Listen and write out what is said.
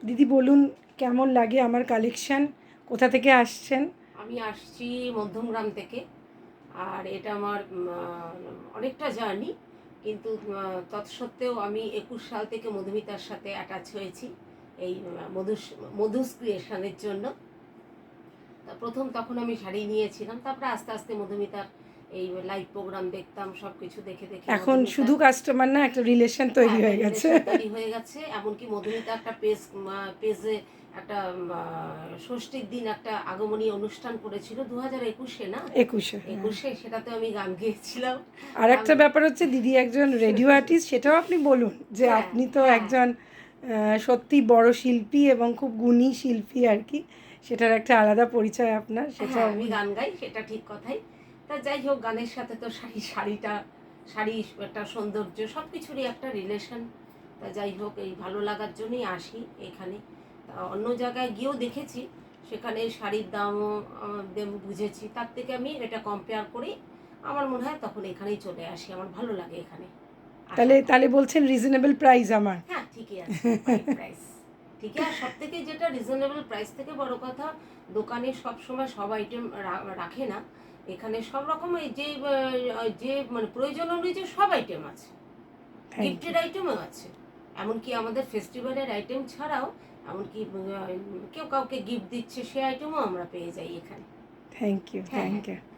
দিদি বলুন কেমন লাগে আমার কালেকশন, কোথা থেকে আসছেন? আমি আসছি মধ্যমগ্রাম থেকে। আর এটা আমার অনেকটা জার্নি, কিন্তু তৎসত্ত্বেও আমি 21 সাল থেকে মধুমিতার সাথে অ্যাটাচ হয়েছি এই মধুস ক্রিয়েশনের জন্য। তা প্রথম তখন আমি শাড়ি নিয়েছিলাম, তারপরে আস্তে আস্তে মধুমিতার এই লাইভ প্রোগ্রাম দেখতাম, সব কিছু দেখে দেখে এখন মধুমিতার শুধু কাস্টমার না, একটা রিলেশন তৈরি একটা হয়ে গেছে। রিলেশন তৈরি হয়ে গেছে। এমনকি মধুমিতা একটা পেজে একটা ষষ্ঠীর দিন একটা আগমনী অনুষ্ঠান করেছিল 2021-এ, না 21-এ, হ্যাঁ। 21-এ, সেটাতে আমি গান গেয়েছিলাম। আর গান, একটা ব্যাপার হচ্ছে দিদি একজন রেডিও আর্টিস্ট, সেটাও আপনি বলুন যে হ্যাঁ আপনি তো হ্যাঁ একজন সত্যি বড় শিল্পী এবং খুব গুণী শিল্পী আর কি, সেটার একটা আলাদা পরিচয় আপনার, হ্যাঁ, সেটাও আমি বলুন। গান গাই, সেটা ঠিক কথাই। তা যাই হোক, গানের সাথে তো শাড়ি একটা সৌন্দর্য, সব কিছুরই একটা রিলেশন। তা যাই হোক, এই ভালো লাগার জন্যই আসি এখানে। তা অন্য জায়গায় গিয়েও দেখেছি, সেখানে শাড়ির দামও বুঝেছি, তার থেকে আমি এটা কম্পেয়ার করি। আমার মনে হয় তখন এখানেই চলে আসি, আমার ভালো লাগে এখানে তাহলে আসাটা। তাহলে বলছেন রিজনেবল প্রাইস আমার। হ্যাঁ, ঠিকই আছে, রাইট প্রাইস। ঠিকই। আর সব থেকে যেটা রিজনেবল প্রাইস থেকে বড় কথা, দোকানে সব সময় সব আইটেম রাখে না। এখানে সব রকমের যে মানে প্রয়োজন অনুযায়ী সব আইটেম আছে, থ্যাংক ইউ। গিফটের আইটেমও আছে। এমনকি আমাদের ফেস্টিভ্যালের আইটেম ছাড়াও, এমনকি কেউ কাউকে গিফট দিচ্ছে, সে আইটেমও আমরা পেয়ে যাই এখানে। থ্যাংক ইউ, হ্যাঁ থ্যাংক হ্যাঁ। ইউ।